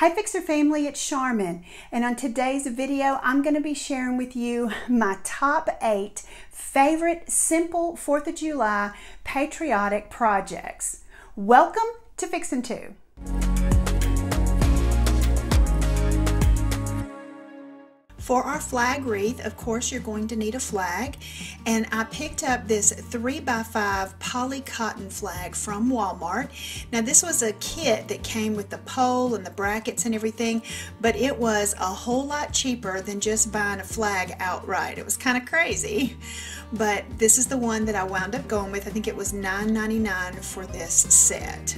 Hi Fixer family, it's Charmin, and on today's video I'm going to be sharing with you my top 8 favorite simple 4th of July patriotic projects. Welcome to Fixin' 2. For our flag wreath, of course, you're going to need a flag, and I picked up this 3x5 poly cotton flag from Walmart. Now this was a kit that came with the pole and the brackets and everything, but it was a whole lot cheaper than just buying a flag outright. It was kind of crazy, but this is the one that I wound up going with. I think it was $9.99 for this set.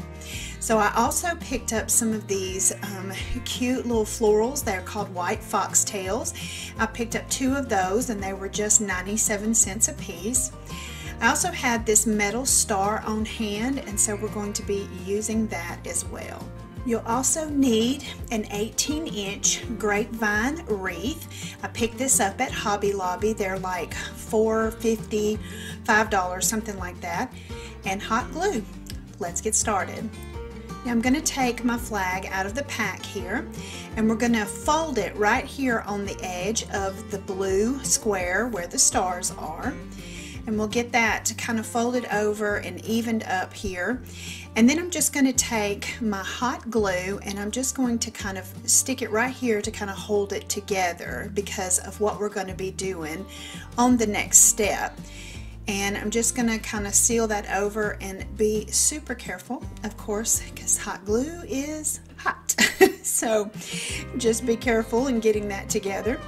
So I also picked up some of these cute little florals. They're called white foxtails. I picked up 2 of those and they were just 97 cents a piece. I also had this metal star on hand, and so we're going to be using that as well. You'll also need an 18-inch grapevine wreath. I picked this up at Hobby Lobby. They're like $4.50, $5, something like that. And hot glue. Let's get started. Now I'm going to take my flag out of the pack here, and we're going to fold it right here on the edge of the blue square where the stars are. And we'll get that kind of folded over and evened up here. And then I'm just going to take my hot glue and I'm just going to kind of stick it right here to kind of hold it together because of what we're going to be doing on the next step. And I'm just going to kind of seal that over and be super careful, of course, because hot glue is hot. So just be careful in getting that together.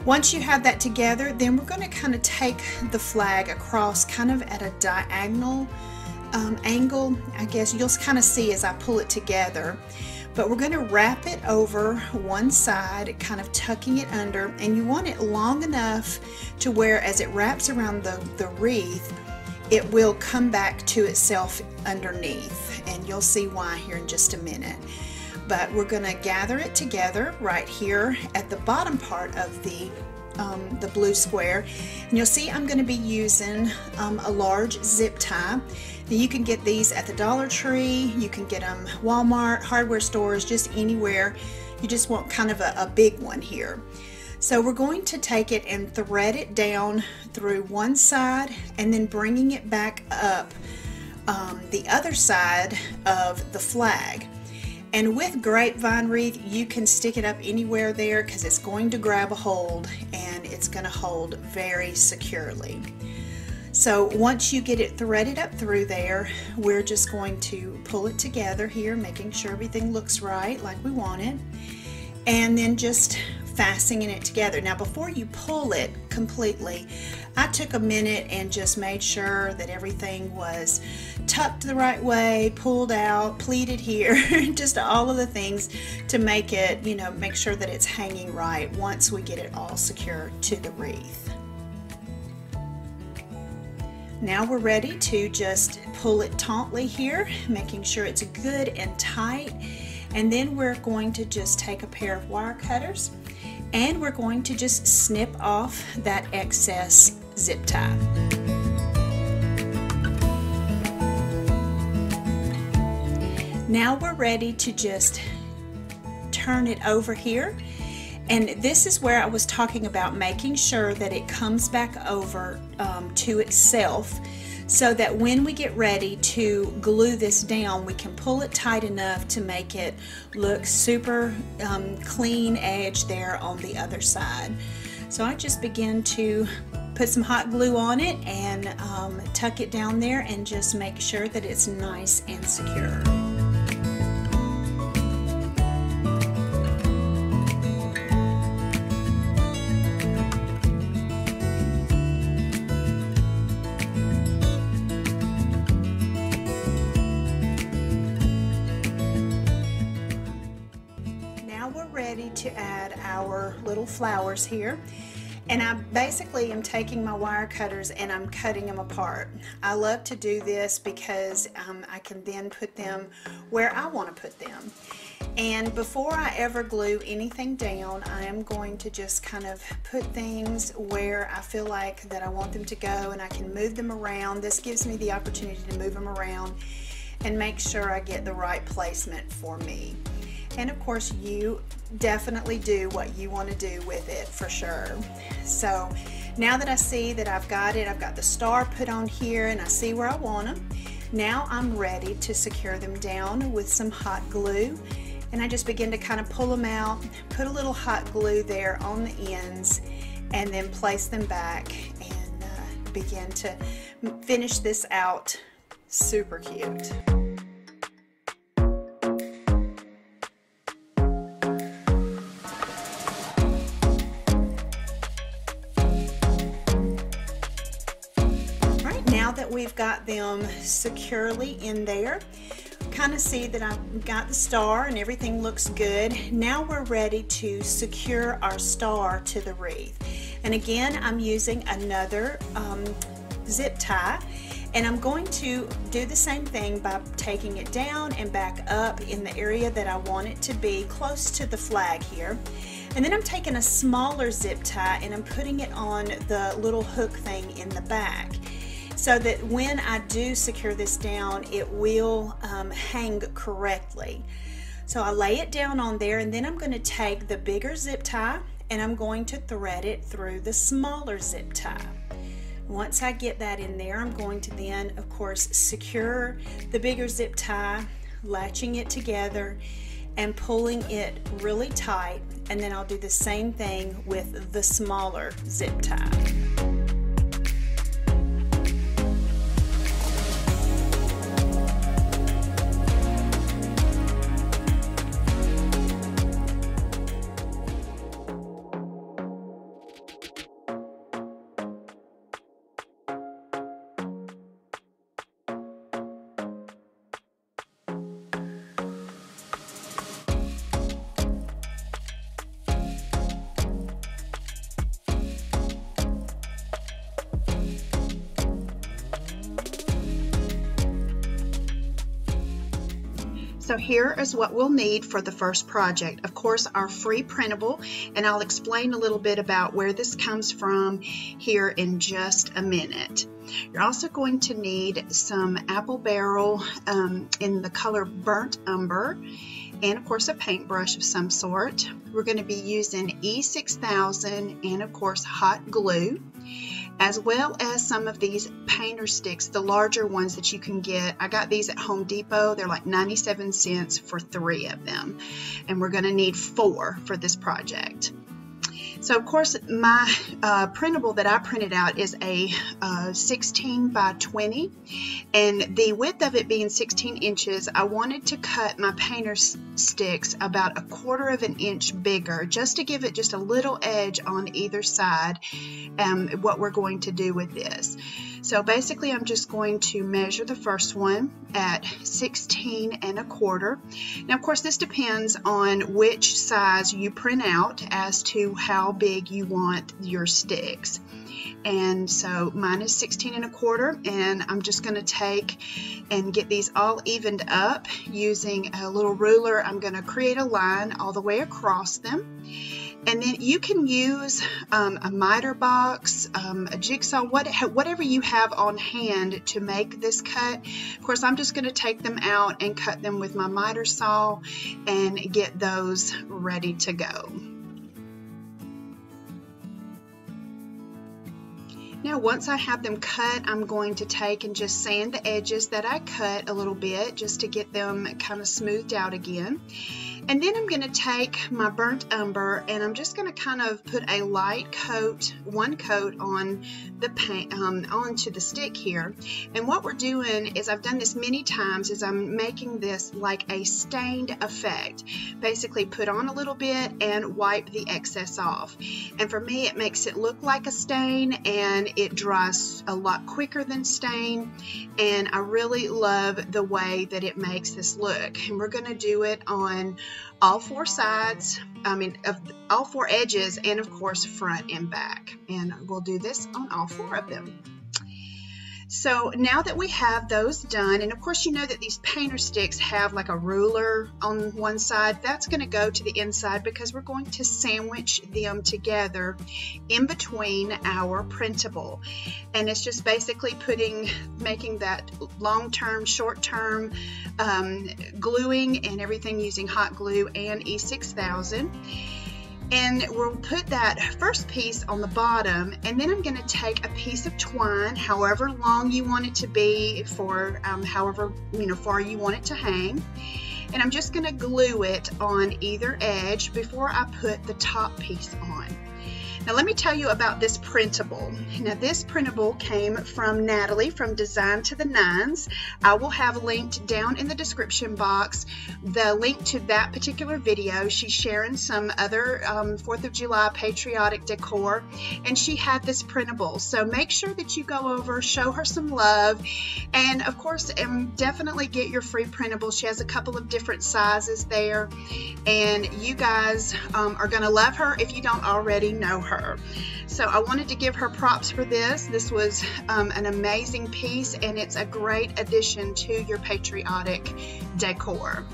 Once you have that together, then we're going to kind of take the flag across kind of at a diagonal angle. I guess you'll kind of see as I pull it together. But we're going to wrap it over one side, kind of tucking it under, and you want it long enough to where as it wraps around the wreath, it will come back to itself underneath, and you'll see why here in just a minute. But we're going to gather it together right here at the bottom part of the blue square, and you'll see I'm going to be using a large zip tie. Now you can get these at the Dollar Tree, you can get them Walmart, hardware stores, just anywhere. You just want kind of a big one here. So we're going to take it and thread it down through one side and then bringing it back up the other side of the flag. And with grapevine wreath, you can stick it up anywhere there because it's going to grab a hold and it's going to hold very securely. So once you get it threaded up through there, we're just going to pull it together here, making sure everything looks right like we want it, and then just fastening it together. Now before you pull it completely, I took a minute and just made sure that everything was tucked the right way, pulled out, pleated here, just all of the things to make it, you know, make sure that it's hanging right once we get it all secure to the wreath. Now we're ready to just pull it tautly here, making sure it's good and tight. And then we're going to just take a pair of wire cutters and we're going to just snip off that excess zip tie. Now we're ready to just turn it over here. And this is where I was talking about making sure that it comes back over to itself so that when we get ready to glue this down, we can pull it tight enough to make it look super clean edge there on the other side. So I just begin to put some hot glue on it and tuck it down there and just make sure that it's nice and secure. Ready to add our little flowers here, and I basically am taking my wire cutters and I'm cutting them apart. I love to do this because I can then put them where I want to put them. And before I ever glue anything down, I am going to just kind of put things where I feel like that I want them to go, and I can move them around. This gives me the opportunity to move them around and make sure I get the right placement for me. And of course, you definitely do what you want to do with it for sure. So now that I see that I've got it, I've got the star put on here and I see where I want them. Now I'm ready to secure them down with some hot glue. And I just begin to kind of pull them out, put a little hot glue there on the ends, and then place them back and begin to finish this out. Super cute. Now that we've got them securely in there, kind of see that I've got the star and everything looks good. Now we're ready to secure our star to the wreath. And again, I'm using another zip tie, and I'm going to do the same thing by taking it down and back up in the area that I want it to be, close to the flag here. And then I'm taking a smaller zip tie and I'm putting it on the little hook thing in the back, so that when I do secure this down, it will hang correctly. So I lay it down on there, and then I'm going to take the bigger zip tie and I'm going to thread it through the smaller zip tie. Once I get that in there, I'm going to then, of course, secure the bigger zip tie, latching it together and pulling it really tight, and then I'll do the same thing with the smaller zip tie. So here is what we'll need for the first project. Of course, our free printable, and I'll explain a little bit about where this comes from here in just a minute. You're also going to need some apple barrel in the color burnt umber, and of course a paintbrush of some sort. We're going to be using E6000 and of course hot glue, as well as some of these painter sticks, the larger ones that you can get. I got these at Home Depot. They're like 97 cents for 3 of them, and we're going to need 4 for this project. So of course my printable that I printed out is a 16 by 20, and the width of it being 16 inches, I wanted to cut my painter sticks about 1/4 of an inch bigger, just to give it just a little edge on either side, what we're going to do with this. So basically I'm just going to measure the first one at 16 1/4. Now of course this depends on which size you print out as to how big you want your sticks. And so mine is 16 1/4, and I'm just going to take and get these all evened up using a little ruler. I'm going to create a line all the way across them. And then you can use a miter box, a jigsaw, whatever you have on hand to make this cut. Of course, I'm just going to take them out and cut them with my miter saw and get those ready to go. Now once I have them cut, I'm going to take and just sand the edges that I cut a little bit just to get them kind of smoothed out again. And then I'm going to take my burnt umber and I'm just going to kind of put a light coat, one coat on the paint, onto the stick here. And what we're doing is, I've done this many times, is I'm making this like a stained effect. Basically put on a little bit and wipe the excess off. And for me it makes it look like a stain, and it dries a lot quicker than stain. And I really love the way that it makes this look. And we're going to do it on all 4 sides, of all 4 edges, and of course front and back, and we'll do this on all 4 of them. So now that we have those done, and of course you know that these painter sticks have like a ruler on one side, that's going to go to the inside because we're going to sandwich them together in between our printable. And it's just basically making that long-term, short-term gluing and everything using hot glue and E6000. And we'll put that first piece on the bottom, and then I'm going to take a piece of twine, however long you want it to be, for however far you want it to hang, and I'm just going to glue it on either edge before I put the top piece on. Now let me tell you about this printable. Now this printable came from Natalie from Design to the Nines. I will have linked down in the description box the link to that particular video. She's sharing some other 4th of July patriotic decor, and she had this printable. So make sure that you go over, show her some love, and of course definitely get your free printable. She has a couple of different sizes there, and you guys are going to love her if you don't already know her. So I wanted to give her props for this. This was an amazing piece, and it's a great addition to your patriotic decor.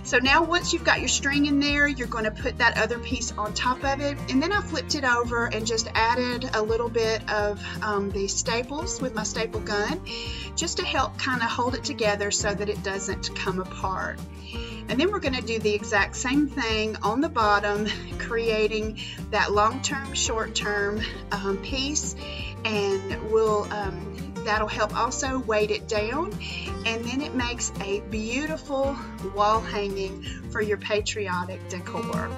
So now once you've got your string in there, you're going to put that other piece on top of it, and then I flipped it over and just added a little bit of the staples with my staple gun just to help kind of hold it together so that it doesn't come apart. And then we're going to do the exact same thing on the bottom, creating that long-term, short-term piece, and that'll help also weight it down, and then it makes a beautiful wall hanging for your patriotic decor.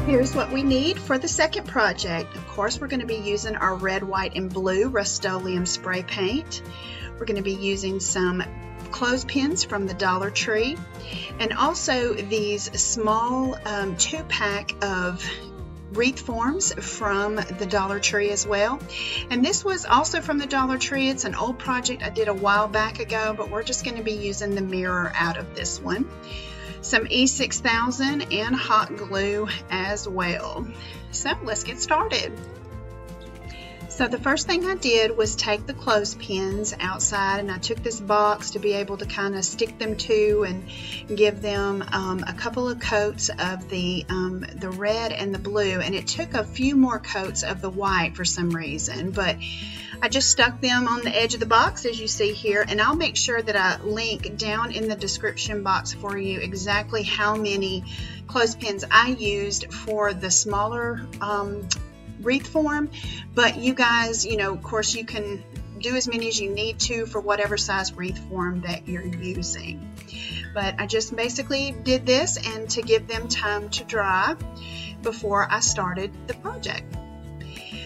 Here's what we need for the second project. Of course, we're going to be using our red, white, and blue Rust-Oleum spray paint. We're going to be using some clothespins from the Dollar Tree, and also these small 2-pack of wreath forms from the Dollar Tree as well. And this was also from the Dollar Tree. It's an old project I did a while back ago, but we're just going to be using the mirror out of this one. Some E6000 and hot glue as well. So let's get started. So the first thing I did was take the clothespins outside, and I took this box to be able to kind of stick them to and give them a couple of coats of the red and the blue, and it took a few more coats of the white for some reason, but I just stuck them on the edge of the box as you see here, and I'll make sure that I link down in the description box for you exactly how many clothespins I used for the smaller wreath form. But you guys, of course you can do as many as you need to for whatever size wreath form that you're using. But I just basically did this and to give them time to dry before I started the project.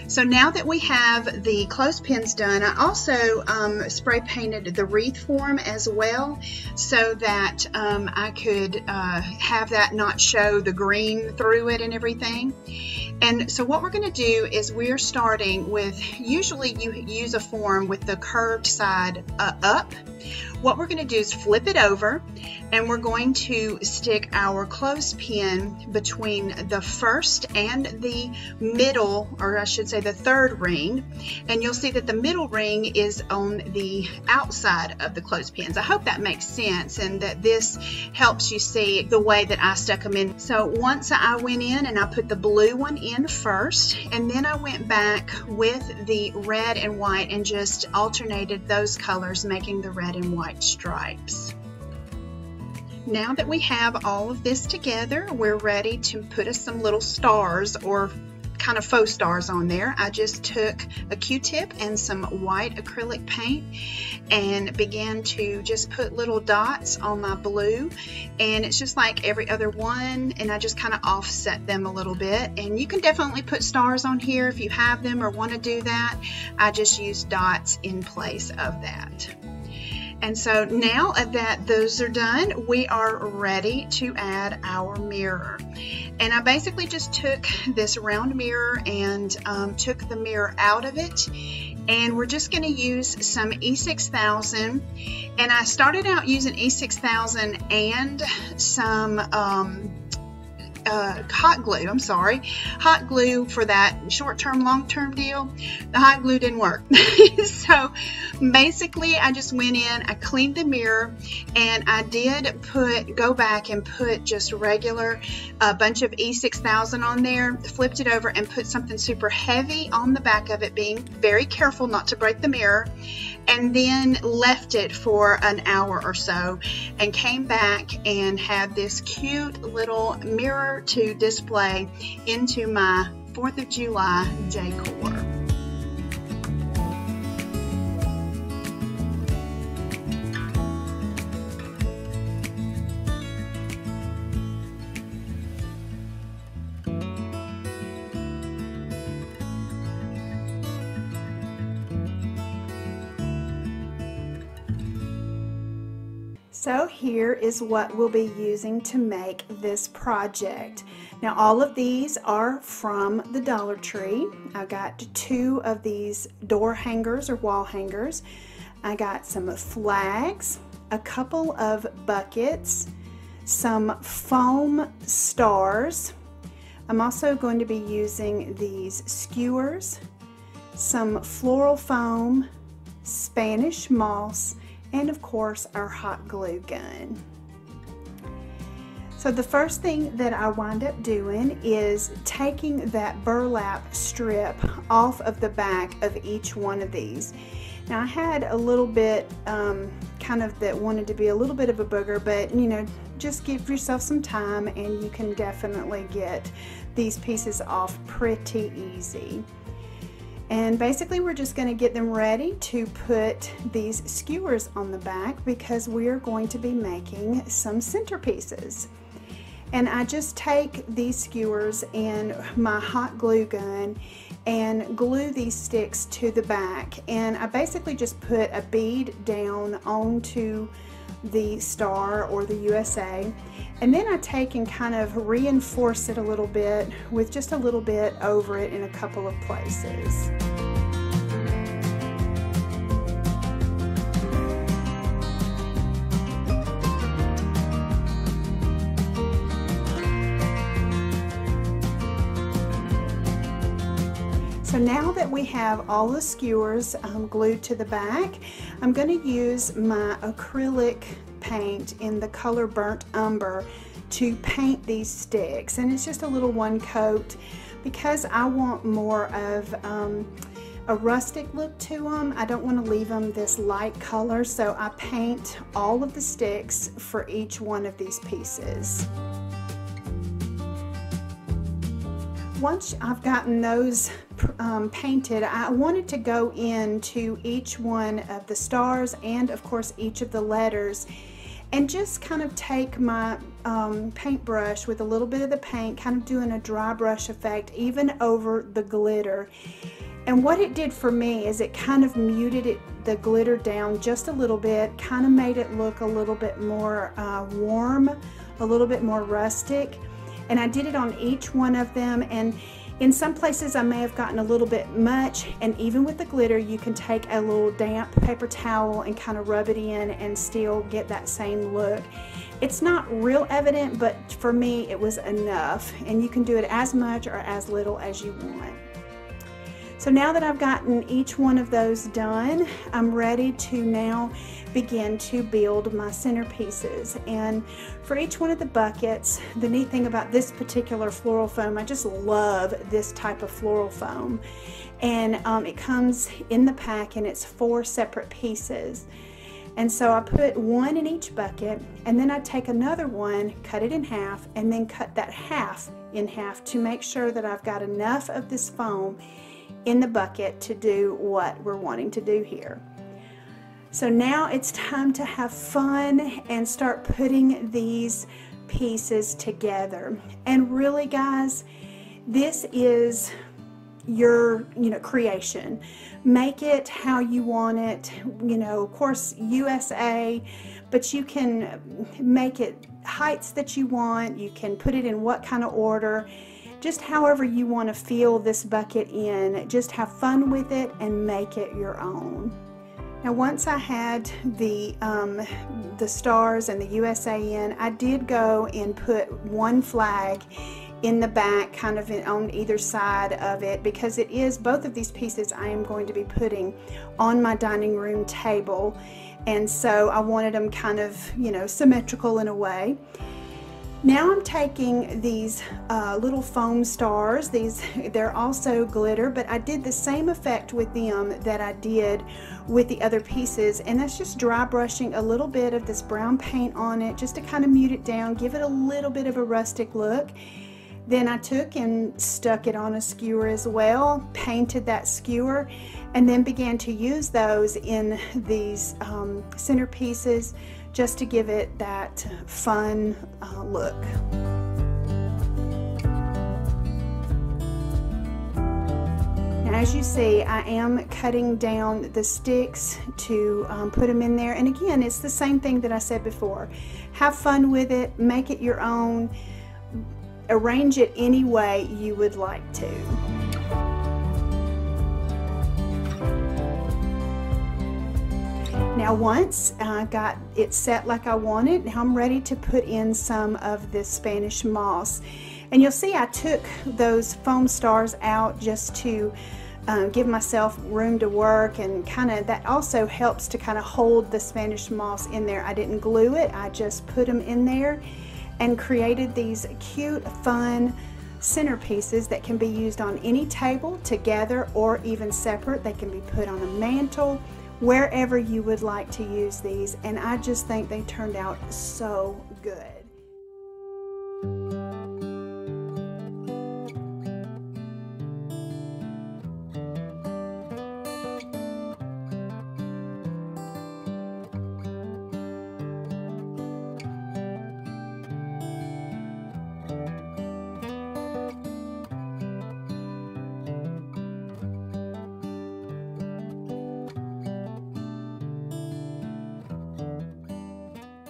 So now that we have the clothespins done, I also spray painted the wreath form as well, so that I could have that not show the green through it and everything. And so what we're going to do is we're starting with, usually you use a form with the curved side up. What we're going to do is flip it over, and we're going to stick our clothespin between the first and the middle, or I should say the third ring, and you'll see that the middle ring is on the outside of the clothespins. I hope that makes sense and that this helps you see the way that I stuck them in. So once I went in and I put the blue one in first, and then I went back with the red and white and just alternated those colors, making the red and white stripes. Now that we have all of this together, we're ready to put us some little stars, or kind of faux stars on there. I just took a Q-tip and some white acrylic paint and began to just put little dots on my blue, and it's just like every other one, and I just kind of offset them a little bit. And you can definitely put stars on here if you have them or want to do that. I just use dots in place of that. And so now that those are done, we are ready to add our mirror. And I basically just took this round mirror and took the mirror out of it. And we're just going to use some E6000. And I started out using E6000 and some hot glue for that short-term, long-term deal. The hot glue didn't work. So basically I just went in, I cleaned the mirror, and I did go back and put just regular bunch of E6000 on there, flipped it over and put something super heavy on the back of it, being very careful not to break the mirror, and then left it for an hour or so and came back and had this cute little mirror to display into my 4th of July decor. So here is what we'll be using to make this project. Now all of these are from the Dollar Tree. I got 2 of these door hangers or wall hangers. I got some flags, a couple of buckets, some foam stars. I'm also going to be using these skewers, some floral foam, Spanish moss, and of course our hot glue gun. So the first thing that I wind up doing is taking that burlap strip off of the back of each one of these. Now I had a little bit kind of that wanted to be a little bit of a booger, but you know, just give yourself some time and you can definitely get these pieces off pretty easy. And basically we're just going to get them ready to put these skewers on the back because we are going to be making some centerpieces. And I just take these skewers and my hot glue gun and glue these sticks to the back, and I basically just put a bead down onto the star or the USA, and then I take and kind of reinforce it a little bit with just a little bit over it in a couple of places. So now that we have all the skewers glued to the back, I'm going to use my acrylic paint in the color Burnt Umber to paint these sticks, and it's just a little one coat because I want more of a rustic look to them. I don't want to leave them this light color, so I paint all of the sticks for each one of these pieces. Once I've gotten those painted, I wanted to go into each one of the stars and of course each of the letters and just kind of take my paintbrush with a little bit of the paint, kind of doing a dry brush effect even over the glitter. And what it did for me is it kind of muted the glitter down just a little bit, kind of made it look a little bit more warm, a little bit more rustic. And I did it on each one of them, and in some places I may have gotten a little bit much, and even with the glitter you can take a little damp paper towel and kind of rub it in and still get that same look. It's not real evident, but for me it was enough, and you can do it as much or as little as you want. So now that I've gotten each one of those done, I'm ready to now begin to build my centerpieces. And for each one of the buckets, the neat thing about this particular floral foam, I just love this type of floral foam. And it comes in the pack and it's 4 separate pieces. And so I put one in each bucket, and then I take another one, cut it in half, and then cut that half in half to make sure that I've got enough of this foam in the bucket to do what we're wanting to do here. So now it's time to have fun and start putting these pieces together. And really, guys, this is your creation. Make it how you want it, of course USA, but you can make it heights that you want. You can put it in what kind of order, just however you want to fill this bucket in. Just have fun with it and make it your own. Now, once I had the stars and the USA in, I did go and put one flag in the back, kind of on either side of it, because it is both of these pieces I am going to be putting on my dining room table, and so I wanted them kind of symmetrical in a way. Now I'm taking these little foam stars. They're also glitter, but I did the same effect with them that I did with the other pieces, and that's just dry brushing a little bit of this brown paint on it just to kind of mute it down, give it a little bit of a rustic look. Then I took and stuck it on a skewer as well, painted that skewer, and then began to use those in these centerpieces just to give it that fun look. Now, as you see, I am cutting down the sticks to put them in there. And again, it's the same thing that I said before. Have fun with it, make it your own. Arrange it any way you would like to. Now, once I got it set like I wanted, now I'm ready to put in some of this Spanish moss. And you'll see I took those foam stars out just to give myself room to work, and that also helps to kind of hold the Spanish moss in there. I didn't glue it, I just put them in there and created these cute, fun centerpieces that can be used on any table together or even separate. They can be put on a mantle, wherever you would like to use these, and I just think they turned out so good.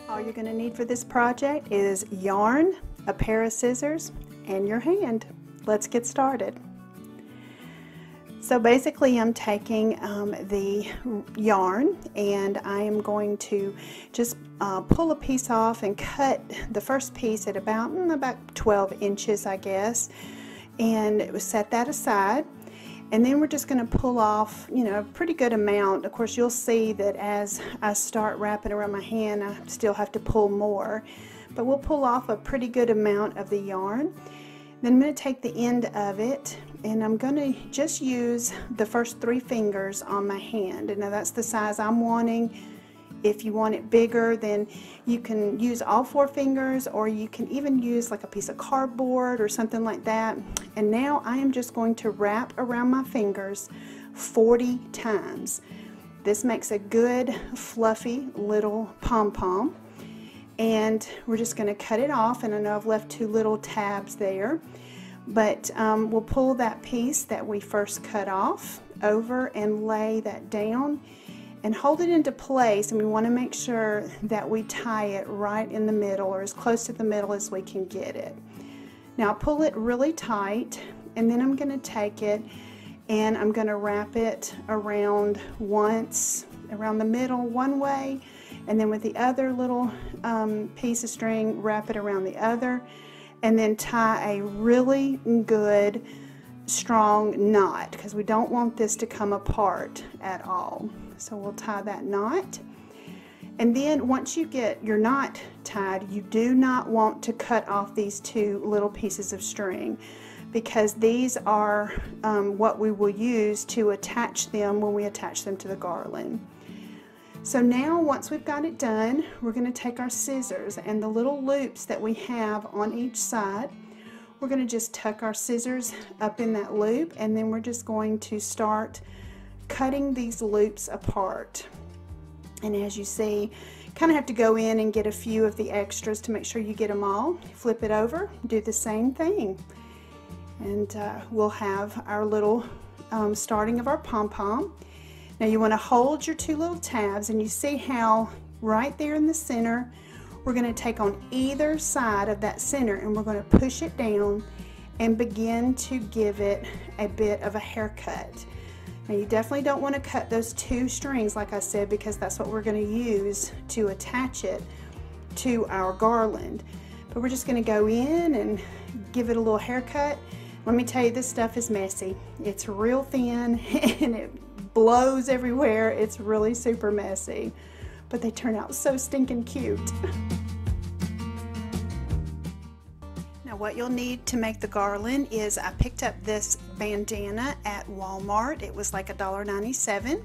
All you're going to need for this project is yarn, a pair of scissors, and your hand. Let's get started. So basically I'm taking the yarn, and I am going to just pull a piece off and cut the first piece at about 12 inches, I guess, and set that aside. And then we're just going to pull off, a pretty good amount. Of course, you'll see that as I start wrapping around my hand, I still have to pull more. But we'll pull off a pretty good amount of the yarn. Then I'm going to take the end of it, and I'm going to just use the first 3 fingers on my hand. And now that's the size I'm wanting. If you want it bigger, then you can use all 4 fingers, or you can even use like a piece of cardboard or something like that. And now I am just going to wrap around my fingers 40 times. This makes a good fluffy little pom-pom. And we're just going to cut it off, and I know I've left 2 little tabs there, but we'll pull that piece that we first cut off over and lay that down and hold it into place, and we want to make sure that we tie it right in the middle, or as close to the middle as we can get it. Now pull it really tight, and then I'm going to take it and I'm going to wrap it around once, around the middle one way, and then with the other little piece of string, wrap it around the other, and then tie a really good strong knot, because we don't want this to come apart at all. So we'll tie that knot, and then once you get your knot tied, you do not want to cut off these 2 little pieces of string, because these are what we will use to attach them when we attach them to the garland. So now, once we've got it done, we're going to take our scissors, and the little loops that we have on each side, we're going to just tuck our scissors up in that loop, and then we're just going to start cutting these loops apart. And as you see, kind of have to go in and get a few of the extras to make sure you get them all. Flip it over, do the same thing, and we'll have our little starting of our pom-pom. Now you want to hold your two little tabs, and you see how right there in the center, we're going to take on either side of that center and we're going to push it down and begin to give it a bit of a haircut. Now you definitely don't want to cut those two strings, like I said, because that's what we're going to use to attach it to our garland. But we're just going to go in and give it a little haircut. Let me tell you, this stuff is messy. It's real thin and it blows everywhere. It's really super messy, but they turn out so stinking cute. What you'll need to make the garland is, I picked up this bandana at Walmart. It was like $1.97.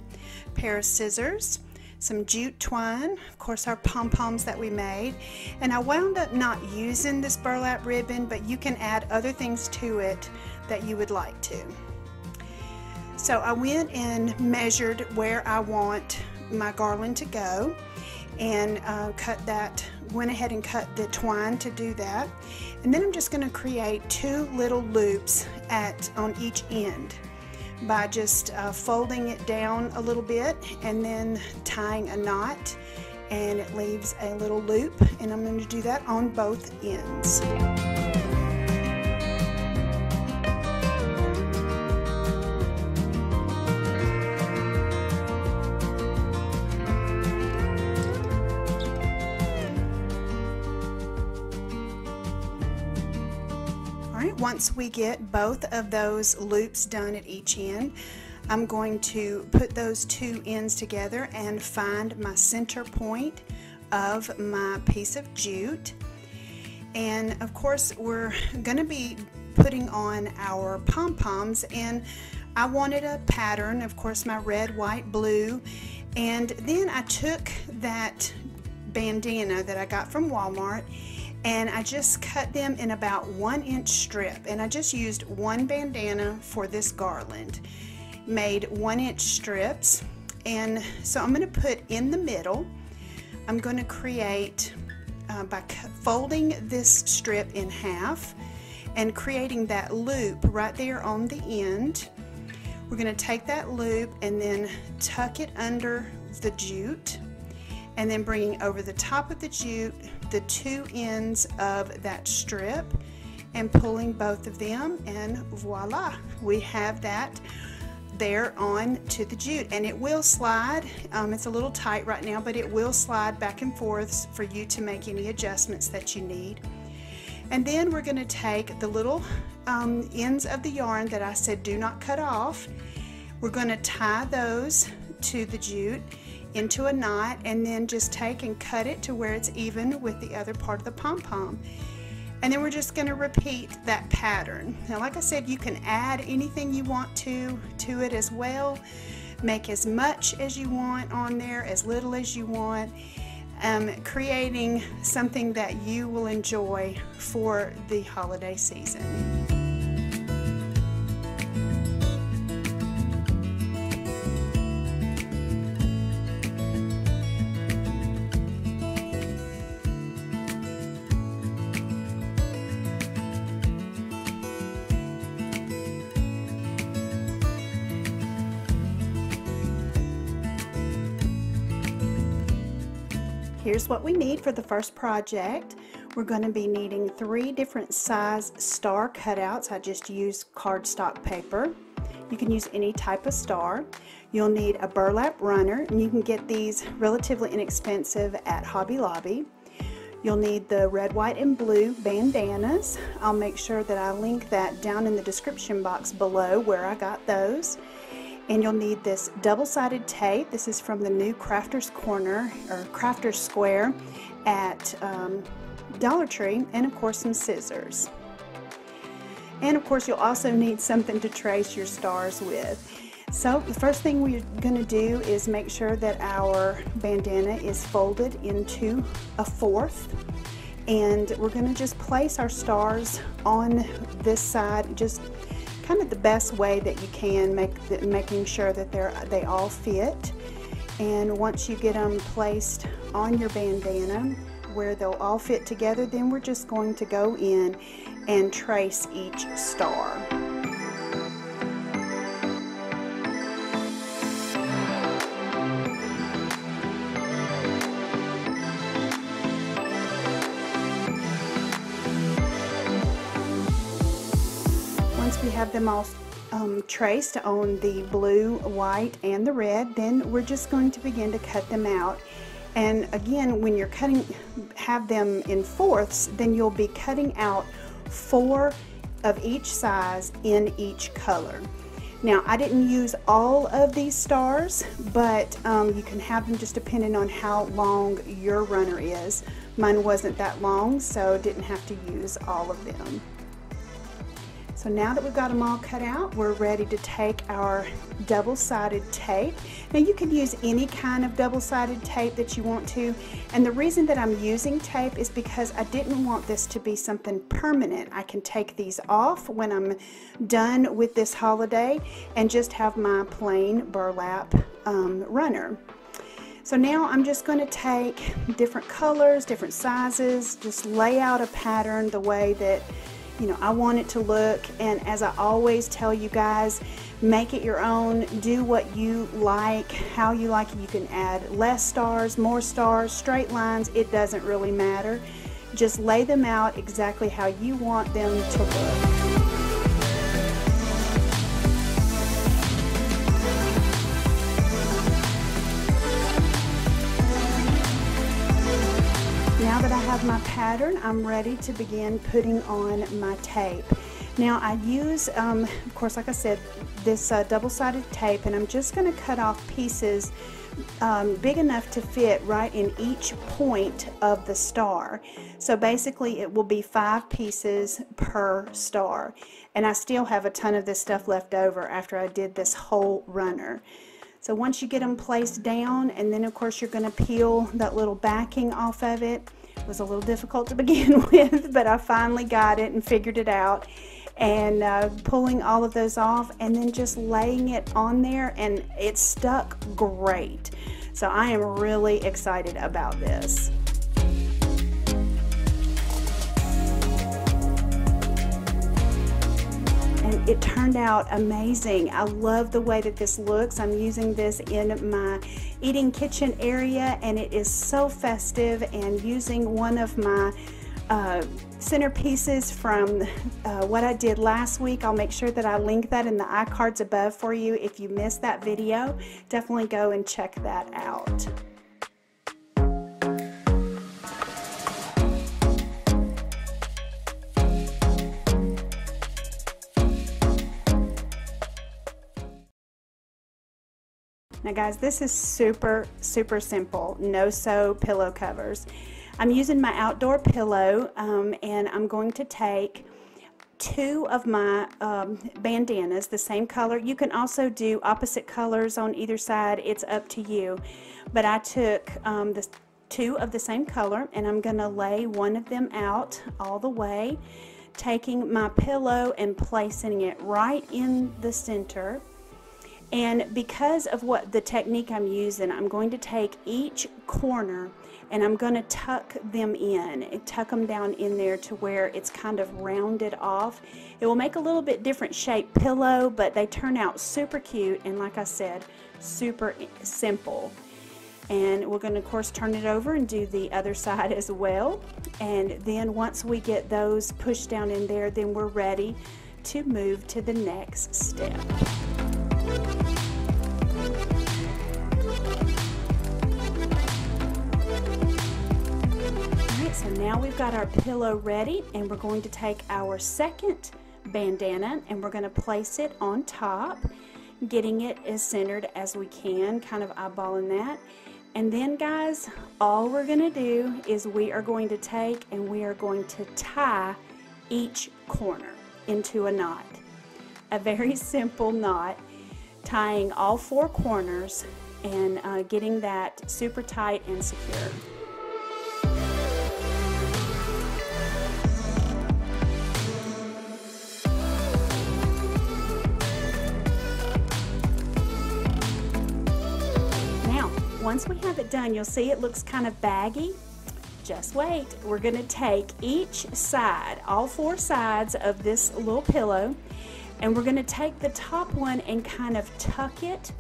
Pair of scissors, some jute twine, of course our pom-poms that we made, and I wound up not using this burlap ribbon, but you can add other things to it that you would like to. So I went and measured where I want my garland to go, and went ahead and cut the twine to do that. And then I'm just going to create two little loops on each end by just folding it down a little bit and then tying a knot, and it leaves a little loop, and I'm going to do that on both ends. Once we get both of those loops done at each end, I'm going to put those two ends together and find my center point of my piece of jute. And of course we're going to be putting on our pom-poms, and I wanted a pattern, of course my red, white, blue, and then I took that bandana that I got from Walmart and I just cut them in about 1-inch strip, and I just used one bandana for this garland. Made 1-inch strips, and so I'm going to put in the middle, I'm going to create by folding this strip in half and creating that loop right there on the end. We're going to take that loop and then tuck it under the jute, and then bringing over the top of the jute the two ends of that strip and pulling both of them, and voila, we have that there on to the jute. And it will slide, it's a little tight right now, but it will slide back and forth for you to make any adjustments that you need. And then we're going to take the little ends of the yarn that I said do not cut off. We're going to tie those to the jute into a knot, and then just take and cut it to where it's even with the other part of the pom-pom. And then we're just going to repeat that pattern. Now like I said, you can add anything you want to it as well. Make as much as you want on there, as little as you want, creating something that you will enjoy for the holiday season. Here's what we need for the first project. We're going to be needing 3 different size star cutouts. I just used cardstock paper. You can use any type of star. You'll need a burlap runner, and you can get these relatively inexpensive at Hobby Lobby. You'll need the red, white, and blue bandanas. I'll make sure that I link that down in the description box below where I got those. And you'll need this double-sided tape. This is from the new Crafter's Corner or Crafter's Square at Dollar Tree, and of course some scissors. And of course you'll also need something to trace your stars with. So the first thing we're going to do is make sure that our bandana is folded into a 1/4, and we're going to just place our stars on this side, just kind of the best way that you can, making sure that they all fit. And once you get them placed on your bandana where they'll all fit together, then we're just going to go in and trace each star. Once we have them all traced on the blue, white, and the red, then we're just going to begin to cut them out. And again, when you're have them in fourths, then you'll be cutting out 4 of each size in each color. Now, I didn't use all of these stars, but you can have them just depending on how long your runner is. Mine wasn't that long, so didn't have to use all of them. So now that we've got them all cut out, we're ready to take our double-sided tape. Now you can use any kind of double-sided tape that you want to, and the reason that I'm using tape is because I didn't want this to be something permanent. I can take these off when I'm done with this holiday and just have my plain burlap runner. So now I'm just going to take different colors, different sizes, just lay out a pattern the way that I want it to look. And as I always tell you guys, make it your own, do what you like, how you like it. You can add less stars, more stars, straight lines, it doesn't really matter. Just lay them out exactly how you want them to look. Now that I have my pattern, I'm ready to begin putting on my tape. Now I use, of course, like I said, this double-sided tape, and I'm just going to cut off pieces big enough to fit right in each point of the star. So basically it will be 5 pieces per star. And I still have a ton of this stuff left over after I did this whole runner. So once you get them placed down, and then of course you're going to peel that little backing off of it. It was a little difficult to begin with, but I finally got it and figured it out. And pulling all of those off and then just laying it on there, and it stuck great. So I am really excited about this. And it turned out amazing. I love the way that this looks. I'm using this in my eating kitchen area, and it is so festive, and using one of my centerpieces from what I did last week. I'll make sure that I link that in the iCards above for you. If you missed that video, definitely go and check that out. Now guys, this is super simple. No sew pillow covers. I'm using my outdoor pillow, and I'm going to take 2 of my bandanas, the same color. You can also do opposite colors on either side. It's up to you. But I took the 2 of the same color, and I'm going to lay one of them out all the way, taking my pillow and placing it right in the center. And because of what the technique I'm using, I'm going to take each corner and I'm going to tuck them in, tuck them down in there to where it's kind of rounded off. It will make a little bit different shape pillow, but they turn out super cute, and like I said, super simple. And we're going to, of course, turn it over and do the other side as well. And then once we get those pushed down in there, then we're ready to move to the next step. So now we've got our pillow ready, and we're going to take our second bandana and we're going to place it on top, getting it as centered as we can, kind of eyeballing that. And then guys, all we're going to do is we are going to take and we are going to tie each corner into a knot. A very simple knot, tying all 4 corners and getting that super tight and secure. once we have it done, you'll see it looks kind of baggy. Just wait. We're going to take each side, all 4 sides of this little pillow, and we're going to take the top one and kind of tuck it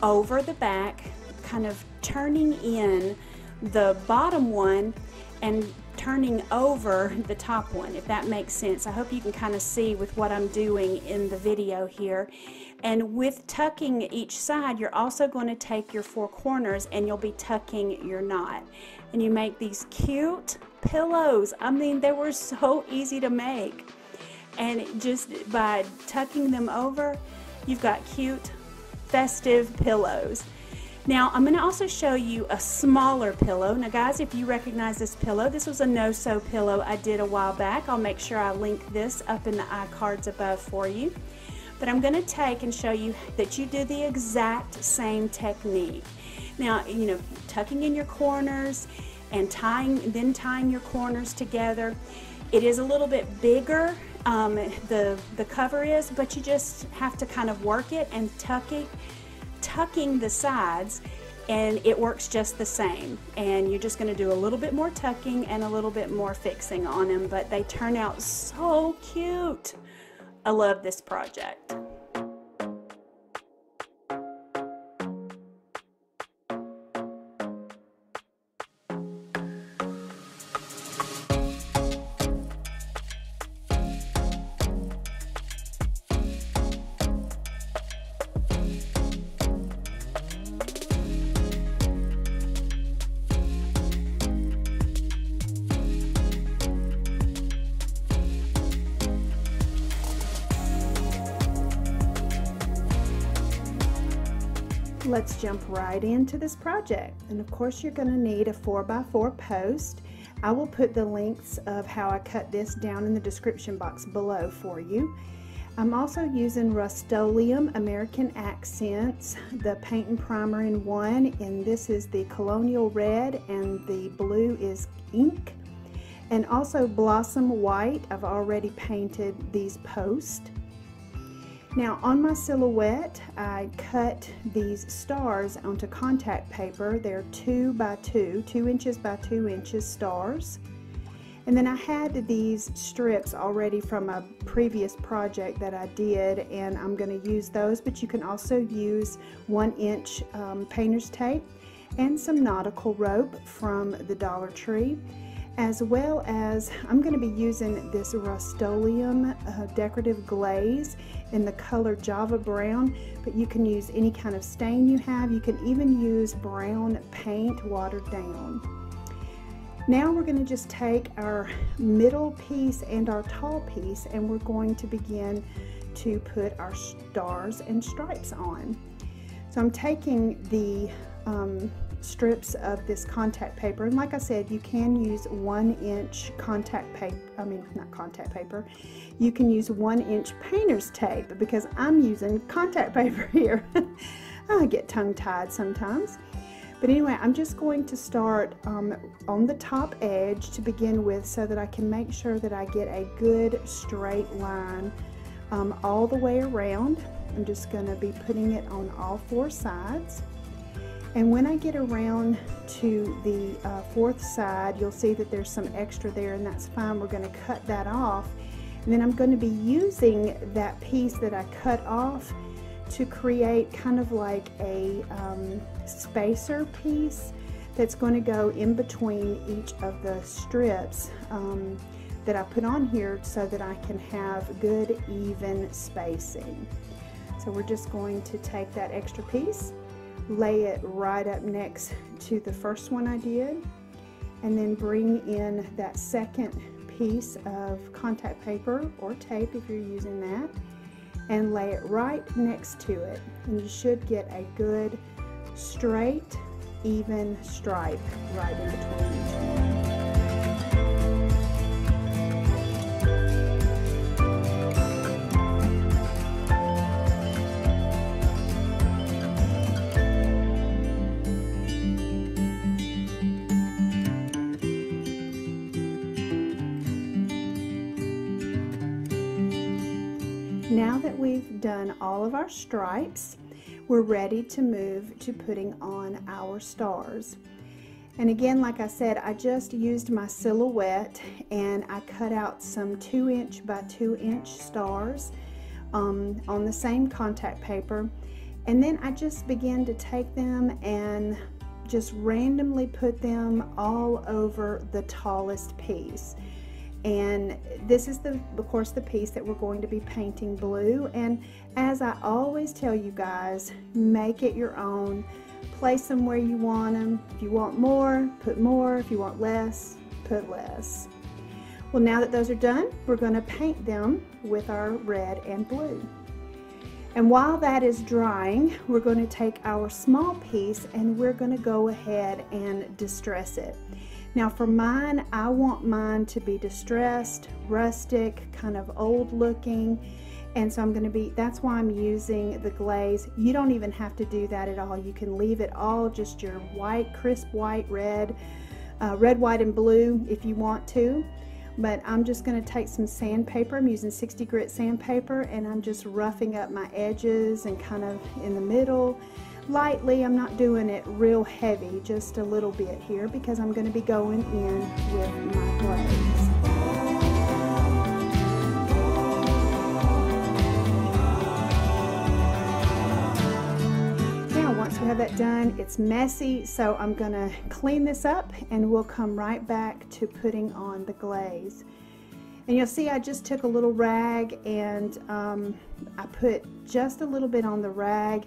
over the back, kind of turning in the bottom one and turning over the top one, if that makes sense. I hope you can kind of see with what I'm doing in the video here. And with tucking each side, you're also going to take your 4 corners and you'll be tucking your knot. And you make these cute pillows. I mean, they were so easy to make. And just by tucking them over, you've got cute, festive pillows. Now, I'm going to also show you a smaller pillow. Now, guys, if you recognize this pillow, this was a no-sew pillow I did a while back. I'll make sure I link this up in the iCards above for you. But I'm going to take and show you that you do the exact same technique. Now, you know, tucking in your corners and then tying your corners together. It is a little bit bigger, the cover is, but you just have to kind of work it and tucking the sides, and it works just the same. And you're just going to do a little bit more tucking and a little bit more fixing on them, but they turn out so cute. I love this project. Let's jump right into this project. And of course, you're going to need a 4x4 post. I will put the links of how I cut this down in the description box below for you. I'm also using Rust-Oleum American Accents, the paint and primer in one, and this is the Colonial Red and the blue is ink. And also Blossom White, I've already painted these posts. Now on my silhouette, I cut these stars onto contact paper. They're 2 inches by 2 inches stars. And then I had these strips already from a previous project that I did, and I'm going to use those, but you can also use 1-inch painter's tape and some nautical rope from the Dollar Tree, as well as I'm going to be using this Rust-Oleum decorative glaze in the color Java Brown, but you can use any kind of stain you have. You can even use brown paint watered down. Now we're going to just take our middle piece and our tall piece, and we're going to begin to put our stars and stripes on. So I'm taking the strips of this contact paper, and like I said, you can use 1-inch contact paper, not contact paper, you can use 1-inch painter's tape, because I'm using contact paper here. I get tongue-tied sometimes. But anyway, I'm just going to start on the top edge to begin with, so that I can make sure that I get a good straight line all the way around. I'm just going to be putting it on all 4 sides. And when I get around to the 4th side, you'll see that there's some extra there, and that's fine. We're going to cut that off. And then I'm going to be using that piece that I cut off to create kind of like a spacer piece that's going to go in between each of the strips that I put on here, so that I can have good even spacing. So we're just going to take that extra piece, lay it right up next to the first one I did, and then bring in that second piece of contact paper or tape if you're using that, and lay it right next to it, and you should get a good straight even stripe right in between each one. Now that we've done all of our stripes, we're ready to move to putting on our stars. And again, like I said, I just used my silhouette and I cut out some 2" by 2" stars on the same contact paper. And then I just began to take them and just randomly put them all over the tallest piece. And this is of course the piece that we're going to be painting blue. And as I always tell you guys, make it your own. Place them where you want them. If you want more, put more. If you want less, put less. Well, now that those are done, we're going to paint them with our red and blue. And while that is drying, we're going to take our small piece and we're going to go ahead and distress it. Now for mine, I want mine to be distressed, rustic, kind of old looking. And so that's why I'm using the glaze. You don't even have to do that at all. You can leave it all just your white, crisp white, red, white, and blue if you want to. But I'm just going to take some sandpaper. I'm using 60 grit sandpaper, and I'm just roughing up my edges and kind of in the middle. Lightly, I'm not doing it real heavy, just a little bit here because I'm going to be going in with my glaze. Once we have that done, it's messy, so I'm going to clean this up and we'll come right back to putting on the glaze. And you'll see I just took a little rag and I put just a little bit on the rag.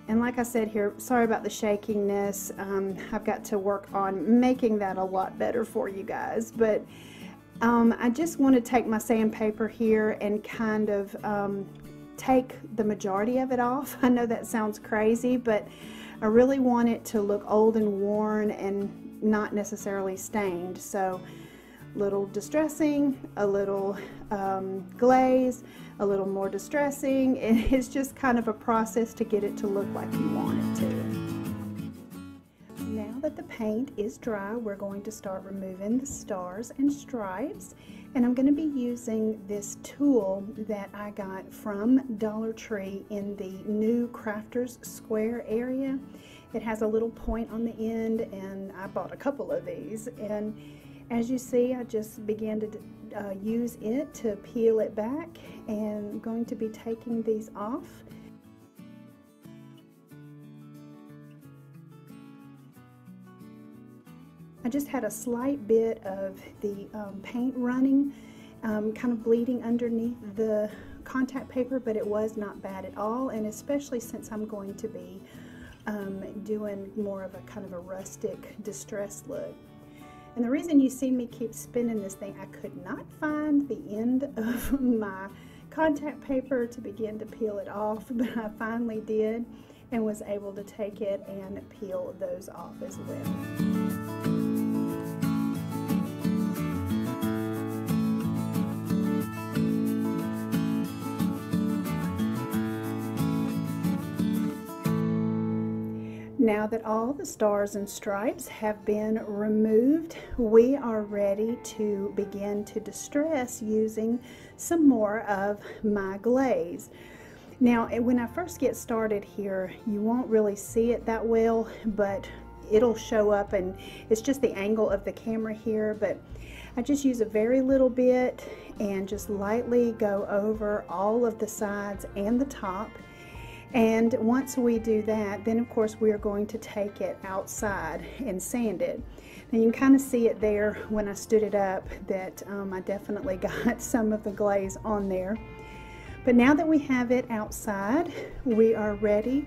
And like I said here, sorry about the shakiness. I've got to work on making that a lot better for you guys. But I just want to take my sandpaper here and kind of take the majority of it off. I know that sounds crazy, but I really want it to look old and worn and not necessarily stained. So a little distressing, a little glaze, a little more distressing, and it's just kind of a process to get it to look like you want it to. Now that the paint is dry, we're going to start removing the stars and stripes. And I'm going to be using this tool that I got from Dollar Tree in the new Crafters Square area. It has a little point on the end, and I bought a couple of these. And as you see, I just began to use it to peel it back, and I'm going to be taking these off. I just had a slight bit of the paint running, kind of bleeding underneath the contact paper, but it was not bad at all, and especially since I'm going to be doing more of a kind of a rustic distressed look. And the reason you see me keep spinning this thing, I could not find the end of my contact paper to begin to peel it off, but I finally did and was able to take it and peel those off as well. Now that all the stars and stripes have been removed, we are ready to begin to distress using some more of my glaze. Now, when I first get started here, you won't really see it that well, but it'll show up, and it's just the angle of the camera here, but I just use a very little bit and just lightly go over all of the sides and the top. And once we do that, then of course we are going to take it outside and sand it. Now you can kind of see it there when I stood it up that I definitely got some of the glaze on there. But now that we have it outside, we are ready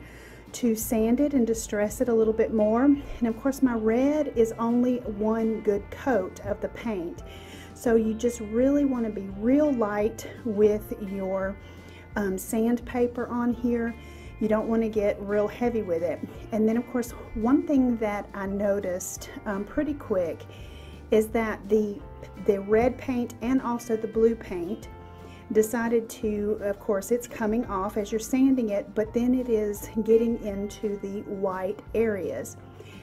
to sand it and distress it a little bit more. And of course my red is only one good coat of the paint. So you just really want to be real light with your sandpaper on here. You don't want to get real heavy with it. And then of course one thing that I noticed pretty quick is that the red paint and also the blue paint decided to, of course it's coming off as you're sanding it, but then it is getting into the white areas.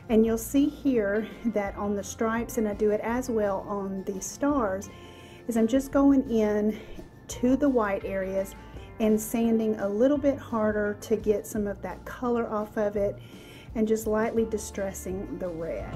And you'll see here that on the stripes, and I do it as well on the stars, is I'm just going in to the white areas and sanding a little bit harder to get some of that color off of it, and just lightly distressing the red.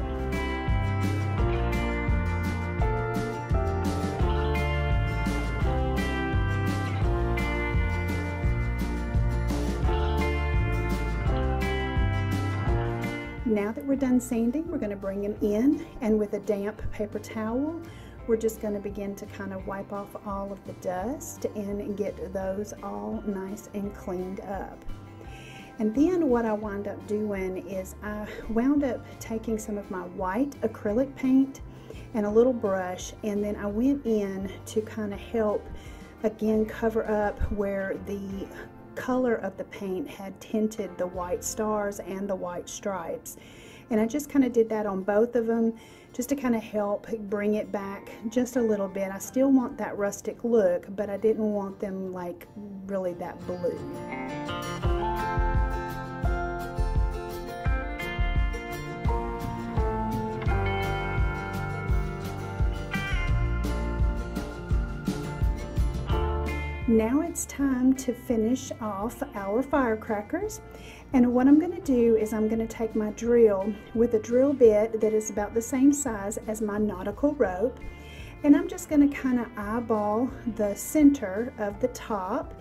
Now that we're done sanding, we're going to bring them in, and with a damp paper towel, we're just going to begin to kind of wipe off all of the dust and get those all nice and cleaned up. And then what I wound up doing is I wound up taking some of my white acrylic paint and a little brush, and then I went in to kind of help again cover up where the color of the paint had tinted the white stars and the white stripes. And I just kind of did that on both of them just to kind of help bring it back just a little bit. I still want that rustic look, but I didn't want them like really that blue. Now it's time to finish off our firecrackers, and what I'm going to do is I'm going to take my drill with a drill bit that is about the same size as my nautical rope, and I'm just going to kind of eyeball the center of the top,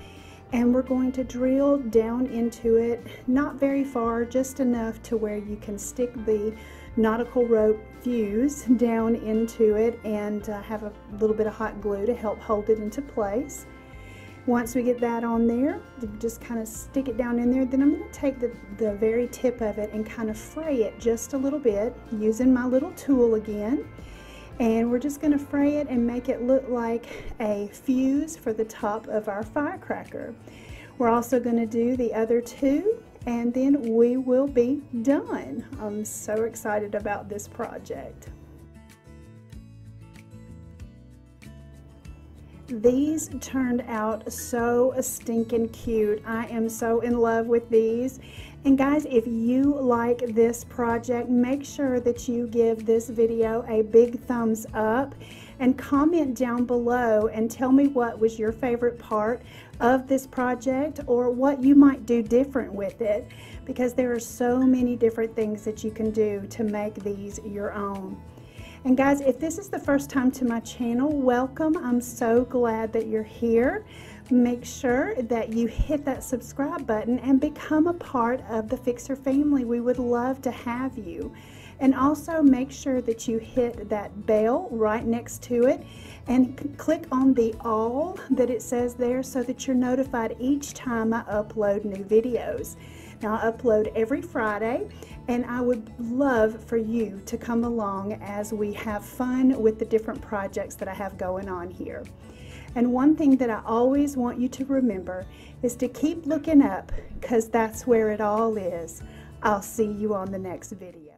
and we're going to drill down into it, not very far, just enough to where you can stick the nautical rope fuse down into it and have a little bit of hot glue to help hold it into place. Once we get that on there, just kind of stick it down in there. Then I'm going to take the very tip of it and kind of fray it just a little bit using my little tool again. And we're just going to fray it and make it look like a fuse for the top of our firecracker. We're also going to do the other two, and then we will be done. I'm so excited about this project. These turned out so stinking cute. I am so in love with these. And guys, if you like this project, make sure that you give this video a big thumbs up and comment down below and tell me what was your favorite part of this project or what you might do different with it, because there are so many different things that you can do to make these your own. And guys, if this is the first time to my channel, welcome. I'm so glad that you're here. Make sure that you hit that subscribe button and become a part of the Fixer family. We would love to have you. And also make sure that you hit that bell right next to it and click on the all that it says there so that you're notified each time I upload new videos. Now, I upload every Friday, and I would love for you to come along as we have fun with the different projects that I have going on here. And one thing that I always want you to remember is to keep looking up, because that's where it all is. I'll see you on the next video.